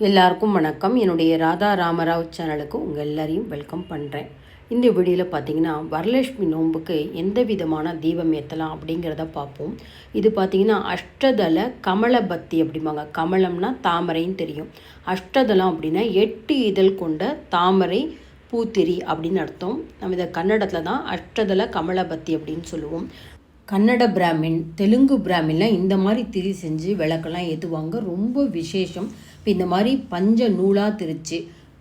எல்லாருக்கும் வணக்கம். என்னுடைய ராதா ராமராவ் சேனலுக்கு உங்கள் எல்லாரையும் வெல்கம் பண்ணுறேன். இந்த வீடியோவில் பார்த்தீங்கன்னா வரலட்சுமி நோன்புக்கு எந்த விதமான தீபம் ஏற்றலாம் அப்படிங்கிறத பார்ப்போம். இது பார்த்தீங்கன்னா அஷ்டதள கமலபத்தி அப்படிம்பாங்க. கமலம்னா தாமரைன்னு தெரியும். அஷ்டதளம் அப்படின்னா 8 இதழ் கொண்ட தாமரை பூத்திரி அப்படின்னு அர்த்தம். நம்ம இதை கன்னடத்தில் தான் அஷ்டதள கமலபத்தி அப்படின்னு சொல்லுவோம். கன்னட பிராமின், தெலுங்கு பிராமின்லாம் இந்த மாதிரி திரி செஞ்சு விளக்கெல்லாம் ஏற்றுவாங்க. ரொம்ப விசேஷம். இப்போ இந்த மாதிரி பஞ்ச நூலாக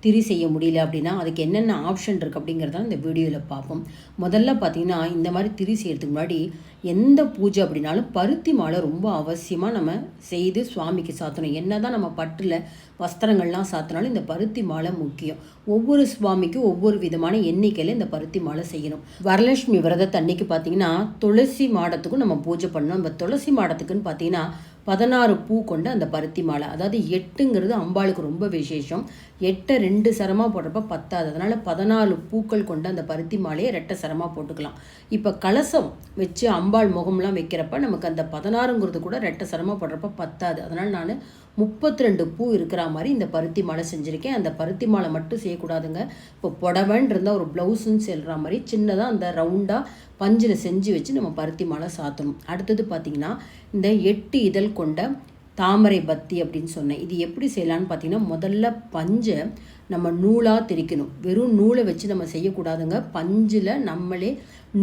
திரி செய்ய முடியல அப்படின்னா அதுக்கு என்னென்ன ஆப்ஷன் இருக்குது அப்படிங்கிறத இந்த வீடியோவில் பார்ப்போம். முதல்ல பார்த்திங்கன்னா இந்த மாதிரி திரி செய்கிறதுக்கு முன்னாடி எந்த பூஜை அப்படின்னாலும் பருத்தி மாலை ரொம்ப அவசியமாக நம்ம செய்து சுவாமிக்கு சாத்தணும். என்ன தான் நம்ம பட்டில் வஸ்திரங்கள்லாம் சாத்தினாலும் இந்த பருத்தி மாலை முக்கியம். ஒவ்வொரு சுவாமிக்கும் ஒவ்வொரு விதமான எண்ணிக்கையில் இந்த பருத்தி மாலை செய்யணும். வரலட்சுமி விரதத்தை அன்னைக்கு பார்த்திங்கன்னா துளசி மாடத்துக்கும் நம்ம பூஜை பண்ணணும். நம்ம துளசி மாடத்துக்குன்னு பார்த்திங்கன்னா 16 பூ கொண்ட அந்த பருத்தி மாலை, அதாவது 8ங்கிறது அம்பாளுக்கு ரொம்ப விசேஷம். 8 2 சரமாக போடுறப்ப 10, அதனால் 14 பூக்கள் கொண்ட அந்த பருத்தி மாலையை 2 சரமாக போட்டுக்கலாம். இப்போ கலசம் வச்சு அம்பாள் முகம்லாம் வைக்கிறப்ப நமக்கு அந்த 16ங்கிறது கூட 2 சரமாக போடுறப்ப 10, அதனால் நான் 32 பூ இருக்கிற மாதிரி இந்த பருத்தி மாலை செஞ்சுருக்கேன். அந்த பருத்தி மாலை மட்டும் செய்யக்கூடாதுங்க. இப்போ புடவைன்னு இருந்தால் ஒரு ப்ளவுஸுன்னு செல்கிற மாதிரி சின்னதாக அந்த ரவுண்டாக பஞ்சில் செஞ்சு வச்சு நம்ம பருத்தி மாலை சாத்தணும். அடுத்தது பார்த்திங்கன்னா இந்த 8 இதழ் கொண்ட தாமரை பத்தி அப்படின்னு சொன்னேன். இது எப்படி செய்யலான்னு பார்த்தீங்கன்னா முதல்ல பஞ்சை நம்ம நூலாக திரிக்கணும். வெறும் நூலை வச்சு நம்ம செய்யக்கூடாதுங்க. பஞ்சில் நம்மளே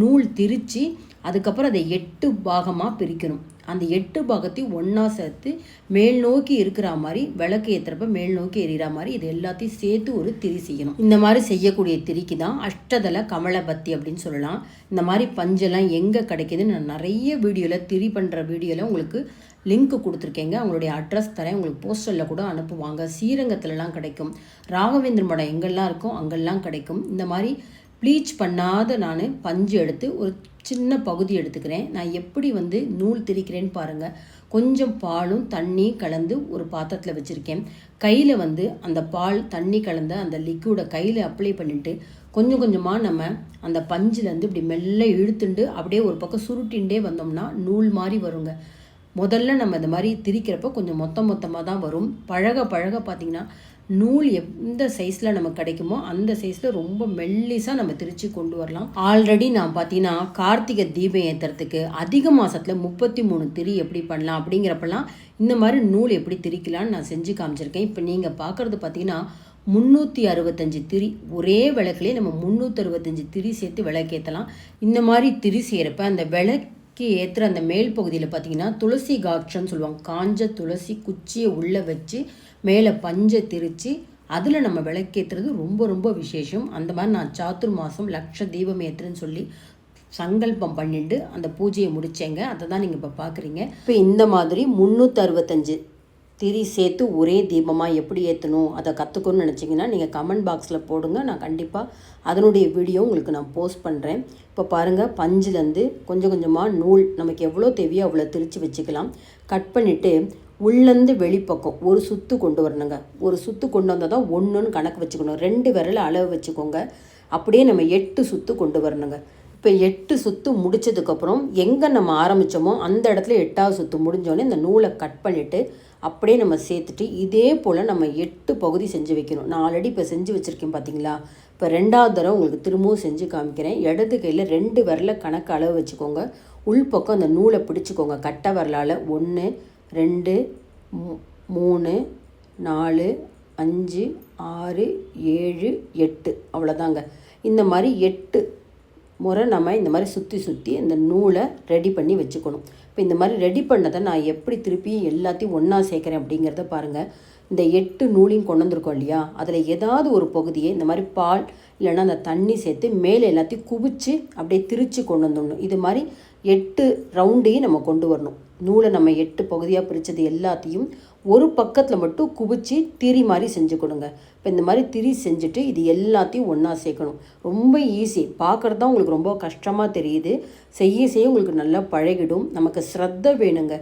நூல் திரித்து அதுக்கப்புறம் அதை 8 பாகமாக பிரிக்கணும். அந்த 8 பாகத்தையும் ஒன்றா சேர்த்து மேல் நோக்கி இருக்கிற மாதிரி விளக்கு ஏற்றுறப்ப மேல் நோக்கி எறிகிற மாதிரி இது எல்லாத்தையும் சேர்த்து ஒரு திரி செய்யணும். இந்த மாதிரி செய்யக்கூடிய திரிக்கு தான் அஷ்டதள கமலபத்தி அப்படின்னு சொல்லலாம். இந்த மாதிரி பஞ்செல்லாம் எங்கே கிடைக்கிதுன்னு நான் நிறைய வீடியோவில் திரி பண்ணுற வீடியோவில் உங்களுக்கு லிங்க் கொடுத்துருக்கேங்க. அவங்களுடைய அட்ரஸ் தரேன், உங்களுக்கு போஸ்டரில் கூட அனுப்புவாங்க. ஸ்ரீரங்கத்துலலாம் கிடைக்கும், ராகவேந்திர மடம் எங்கெல்லாம் இருக்கும் அங்கெல்லாம் கிடைக்கும். இந்த மாதிரி ப்ளீச் பண்ணாத நான் பஞ்சு எடுத்து ஒரு சின்ன பகுதி எடுத்துக்கிறேன். நான் எப்படி நூல் திரிக்கிறேன்னு பாருங்கள். கொஞ்சம் பாலும் தண்ணி கலந்து ஒரு பாத்திரத்தில் வச்சுருக்கேன். கையில் அந்த பால் தண்ணி கலந்த அந்த லிக்விடை கையில் அப்ளை பண்ணிவிட்டு கொஞ்சம் கொஞ்சமாக நம்ம அந்த பஞ்சிலேருந்து இப்படி மெல்ல இழுத்துண்டு அப்படியே ஒரு பக்கம் சுருட்டின்ண்டே வந்தோம்னா நூல் மாதிரி வருங்க. முதல்ல நம்ம இந்த மாதிரி திரிக்கிறப்ப கொஞ்சம் மொத்தமாக தான் வரும். பழக பார்த்திங்கன்னா நூல் எந்த சைஸில் நமக்கு கிடைக்குமோ அந்த சைஸில் ரொம்ப மெல்லிஸாக நம்ம திரிச்சு கொண்டு வரலாம். ஆல்ரெடி நான் பார்த்தீங்கன்னா கார்த்திகை தீபம் ஏற்றுறதுக்கு அதிக மாதத்தில் 33 திரி எப்படி பண்ணலாம் அப்படிங்கிறப்பெல்லாம் இந்த மாதிரி நூல் எப்படி திரிக்கலான்னு நான் செஞ்சு காமிச்சிருக்கேன். இப்போ நீங்கள் பார்க்குறது பார்த்தீங்கன்னா 365 திரி ஒரே விளக்குலேயே நம்ம 365 திரி சேர்த்து விளக்கேற்றலாம். இந்த மாதிரி திரி செய்கிறப்ப அந்த விளக்கு ஏற்றுற அந்த மேல் பகுதியில் பார்த்தீங்கன்னா துளசி காட்சன்னு சொல்லுவாங்க. காஞ்ச துளசி குச்சியை உள்ளே வச்சு மேலே பஞ்சை திரித்து அதில் நம்ம விளக்கேற்றுறது ரொம்ப ரொம்ப விசேஷம். அந்த மாதிரி நான் சாத்துர் மாதம் லக்ஷ தீபம் ஏற்றுன்னு சொல்லி சங்கல்பம் பண்ணிட்டு அந்த பூஜையை முடித்தேங்க. அதை தான் நீங்கள் இப்போ பார்க்குறீங்க. இப்போ இந்த மாதிரி 365 திரி சேர்த்து ஒரே தீபமாக எப்படி ஏற்றணும் அதை கற்றுக்கணும்னு நினச்சிங்கன்னா நீங்கள் கமெண்ட் பாக்ஸில் போடுங்க. நான் கண்டிப்பாக அதனுடைய வீடியோ உங்களுக்கு நான் போஸ்ட் பண்ணுறேன். இப்போ பாருங்கள், பஞ்சிலேருந்து கொஞ்சம் கொஞ்சமாக நூல் நமக்கு எவ்வளோ தேவையோ அவ்வளோ திரித்து வச்சுக்கலாம். கட் பண்ணிவிட்டு உள்ளேருந்து வெளிப்பக்கம் ஒரு சுற்று கொண்டு வரணுங்க. ஒரு சுற்று கொண்டு வந்தால் தான் 1ன்னு கணக்கு வச்சுக்கணும். 2 விரல் அளவு வச்சுக்கோங்க. அப்படியே நம்ம 8 சுற்று கொண்டு வரணுங்க. இப்போ 8 சுற்று முடித்ததுக்கப்புறம் எங்கே நம்ம ஆரம்பித்தோமோ அந்த இடத்துல 8வது சுற்று முடிஞ்சோடனே இந்த நூலை கட் பண்ணிவிட்டு அப்படியே நம்ம சேர்த்துட்டு இதே போல் நம்ம 8 பகுதி செஞ்சு வைக்கணும். நான் ஆல்ரெடி இப்போ செஞ்சு வச்சுருக்கேன் பார்த்தீங்களா. இப்போ 2வது தடவை உங்களுக்கு திரும்பவும் செஞ்சு காமிக்கிறேன். இடது கையில் 2 விரல கணக்கு அளவு வச்சுக்கோங்க. உள்பக்கம் அந்த நூலை பிடிச்சிக்கோங்க. கட்டை விரலால் 1 2 3 4 5 6 7 8 அவ்வளோதாங்க. இந்த மாதிரி 8 முறை நம்ம இந்த மாதிரி சுற்றி இந்த நூலை ரெடி பண்ணி வச்சுக்கணும். இப்போ இந்த மாதிரி ரெடி பண்ணதை நான் எப்படி திருப்பி எல்லாத்தையும் ஒன்றா சேர்க்குறேன் அப்படிங்கிறத பாருங்கள். இந்த 8 நூலையும் கொண்டு வந்திருக்கோம் இல்லையா, அதில் ஏதாவது ஒரு பகுதியை இந்த மாதிரி பால் இல்லைன்னா அந்த தண்ணி சேர்த்து மேலே எல்லாத்தையும் குவிச்சு அப்படியே திரித்து கொண்டு வந்துடணும். இது மாதிரி 8 ரவுண்டையும் நம்ம கொண்டு வரணும். நூலை நம்ம 8 பகுதியாக பிரித்தது எல்லாத்தையும் ஒரு பக்கத்தில் மட்டும் குவிச்சு திரி மாதிரி செஞ்சு கொடுங்க. இப்போ இந்த மாதிரி திரி செஞ்சுட்டு இது எல்லாத்தையும் ஒன்றா சேர்க்கணும். ரொம்ப ஈஸி. பார்க்குறது தான் உங்களுக்கு ரொம்ப கஷ்டமாக தெரியுது. செய்ய உங்களுக்கு நல்லா பழகிடும். நமக்கு ஸ்ரத்த வேணுங்க.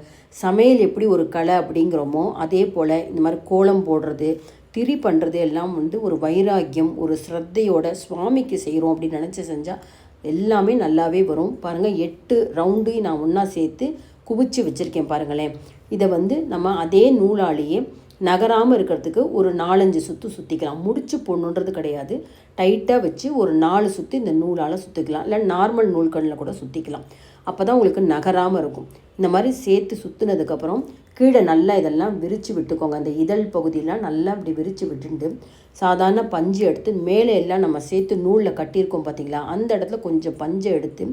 சமையல் எப்படி ஒரு கலை அப்படிங்கிறோமோ அதே போல் இந்த மாதிரி கோலம் போடுறது திரி பண்ணுறது எல்லாம் ஒரு வைராக்கியம், ஒரு ஸ்ரத்தையோட சுவாமிக்கு செய்கிறோம் அப்படின்னு நினச்சி செஞ்சால் எல்லாமே நல்லாவே வரும். பாருங்கள், 8 ரவுண்டையும் நான் ஒன்றா சேர்த்து குவிச்சு வச்சுருக்கேன் பாருங்களேன். இதை நம்ம அதே நூலாலேயே நகராமல் இருக்கிறதுக்கு ஒரு 4-5 சுற்று சுற்றிக்கலாம். முடிச்சு போடணுன்றது கிடையாது. டைட்டாக வச்சு ஒரு 4 சுற்று இந்த நூலால் சுற்றிக்கலாம், இல்லை நார்மல் நூல்கண்ணில் கூட சுற்றிக்கலாம். அப்போ தான் உங்களுக்கு நகராமல் இருக்கும். இந்த மாதிரி சேர்த்து சுற்றுனதுக்கப்புறம் கீழே நல்லா இதெல்லாம் விரித்து விட்டுக்கோங்க. அந்த இதழ் பகுதியெலாம் நல்லா அப்படி விரித்து விட்டுட்டு சாதாரண பஞ்சு எடுத்து மேலே எல்லாம் நம்ம சேர்த்து நூலில் கட்டியிருக்கோம் பார்த்திங்களா, அந்த இடத்துல கொஞ்சம் பஞ்சை எடுத்து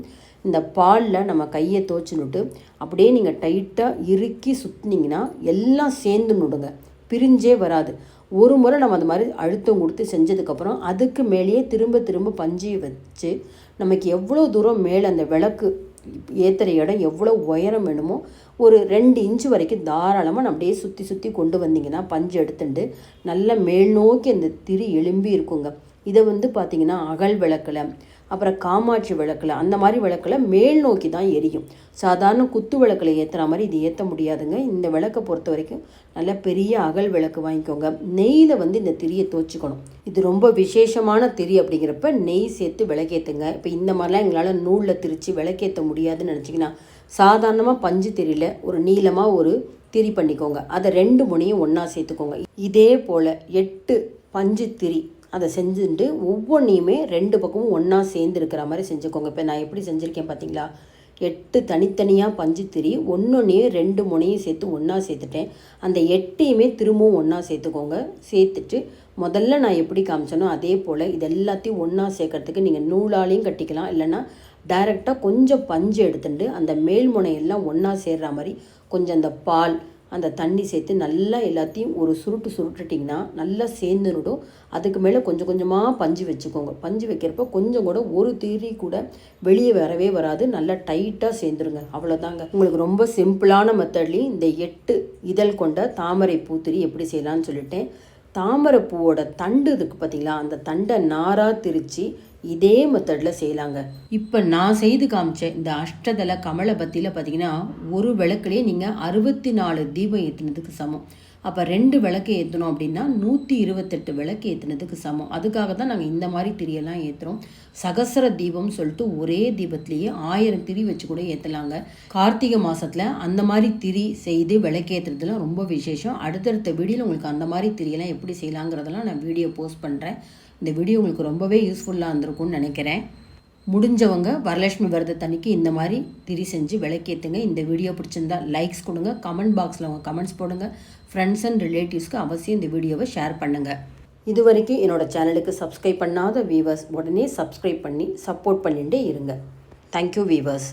இந்த பாலில் நம்ம கையை துவச்சினுட்டு அப்படியே நீங்கள் டைட்டாக இறுக்கி சுற்றினீங்கன்னா எல்லாம் சேர்ந்து நுடுங்க, பிரிஞ்சே வராது. ஒரு முறை நம்ம அந்த மாதிரி அழுத்தம் கொடுத்து செஞ்சதுக்கப்புறம் அதுக்கு மேலேயே திரும்ப திரும்ப பஞ்சியை வச்சு நமக்கு எவ்வளோ தூரம் மேலே அந்த விளக்கு ஏற்றுற இடம் எவ்வளோ உயரம் வேணுமோ ஒரு 2 இன்ச்சு வரைக்கும் தாராளமாக நம்ம அப்படியே சுற்றி சுற்றி கொண்டு வந்தீங்கன்னா பஞ்சு எடுத்துட்டு நல்லா மேல் நோக்கி அந்த திரி எழும்பி இருக்குங்க. இதை பார்த்திங்கன்னா அகல் விளக்கில், அப்புறம் காமாட்சி விளக்கில், அந்த மாதிரி விளக்கில் மேல் நோக்கி தான் எரியும். சாதாரண குத்து விளக்கில் ஏற்றுற மாதிரி இது ஏற்ற முடியாதுங்க. இந்த விளக்கை பொறுத்த வரைக்கும் நல்ல பெரிய அகல் விளக்கு வாங்கிக்கோங்க. நெய்யில் இந்த திரியை தோச்சிக்கணும். இது ரொம்ப விசேஷமான திரி அப்படிங்கிறப்ப நெய் சேர்த்து விளக்கேற்றுங்க. இப்போ இந்த மாதிரிலாம் எங்களால் நூலில் திரித்து விளக்கேற்ற முடியாதுன்னு நினச்சிங்கன்னா சாதாரணமாக பஞ்சு திரியில் ஒரு நீளமாக ஒரு திரி பண்ணிக்கோங்க. அதை 2 முனையும் ஒன்றா சேர்த்துக்கோங்க. இதே போல் 8 பஞ்சு திரி அதை செஞ்சுட்டு ஒவ்வொன்றையுமே 2 பக்கமும் ஒன்றா சேர்ந்து இருக்கிற மாதிரி செஞ்சுக்கோங்க. இப்போ நான் எப்படி செஞ்சுருக்கேன் பார்த்தீங்களா, 8 தனித்தனியாக பஞ்சு திரி ஒன்றொன்னையும் 2 முனையும் சேர்த்து ஒன்றா சேர்த்துட்டேன். அந்த 8ஐயுமே திரும்பவும் ஒன்றா சேர்த்துக்கோங்க. சேர்த்துட்டு முதல்ல நான் எப்படி காமிச்சேனோ அதே போல் இது எல்லாத்தையும் ஒன்றா சேர்க்கறதுக்கு நீங்கள் நூலாலையும் கட்டிக்கலாம், இல்லைன்னா டைரெக்டாக கொஞ்சம் பஞ்சு எடுத்துட்டு அந்த மேல் முனையெல்லாம் ஒன்றா சேர்கிற மாதிரி கொஞ்சம் அந்த பால் அந்த தண்ணி சேர்த்து நல்லா எல்லாத்தையும் ஒரு சுருட்டிட்டிங்கன்னா நல்லா சேர்ந்துடும். அதுக்கு மேலே கொஞ்சம் கொஞ்சமாக பஞ்சு வச்சுக்கோங்க. பஞ்சு வைக்கிறப்ப கொஞ்சம் கூட ஒரு திரி கூட வெளியே வரவே வராது, நல்லா டைட்டாக சேர்ந்துருங்க. அவ்வளோதாங்க. உங்களுக்கு ரொம்ப சிம்பிளான மெத்தட்லேயும் இந்த 8 இதழ் கொண்ட தாமரை பூத்திரி எப்படி செய்யலான்னு சொல்லிட்டேன். தாமரை பூவோட தண்டு இருக்குது பார்த்தீங்களா, அந்த தண்டை நாராக திரித்து இதே மெத்தடில் செய்யலாங்க. இப்போ நான் செய்து காமிச்சேன் இந்த அஷ்டதள கமலபத்தியில் பார்த்தீங்கன்னா ஒரு விளக்குலேயே நீங்கள் 64 தீபம் ஏற்றினதுக்கு சமம். அப்போ 2 விளக்கு ஏற்றணும் அப்படின்னா 128 விளக்கு ஏற்றினதுக்கு சமம். அதுக்காக தான் நாங்கள் இந்த மாதிரி திரியெல்லாம் ஏற்றுறோம். சகசர தீபம்னு சொல்லிட்டு ஒரே தீபத்திலேயே 1000 திரி வச்சு கூட ஏற்றலாங்க. கார்த்திகை மாதத்தில் அந்த மாதிரி திரி செய்து விளக்கேற்றுறதுலாம் ரொம்ப விசேஷம். அடுத்தடுத்த வீடியோவில் உங்களுக்கு அந்த மாதிரி திரியெல்லாம் எப்படி செய்யலாங்கிறதெல்லாம் நான் வீடியோ போஸ்ட் பண்ணுறேன். இந்த வீடியோ உங்களுக்கு ரொம்பவே யூஸ்ஃபுல்லாக இருந்திருக்கும்னு நினைக்கிறேன். முடிஞ்சவங்க வரலட்சுமி விரதத்தன்னைக்கு இந்த மாதிரி திரி செஞ்சு விளக்கேற்றுங்க. இந்த வீடியோ பிடிச்சிருந்தா லைக்ஸ் கொடுங்க, கமெண்ட் பாக்ஸில் உங்கள் கமெண்ட்ஸ் போடுங்க. ஃப்ரெண்ட்ஸ் அண்ட் ரிலேட்டிவ்ஸ்க்கு அவசியம் இந்த வீடியோவை ஷேர் பண்ணுங்கள். இது வரைக்கும் என்னோடய சேனலுக்கு சப்ஸ்கிரைப் பண்ணாத வீவர்ஸ் உடனே சப்ஸ்கிரைப் பண்ணி சப்போர்ட் பண்ணிகிட்டே இருங்க. Thank you viewers.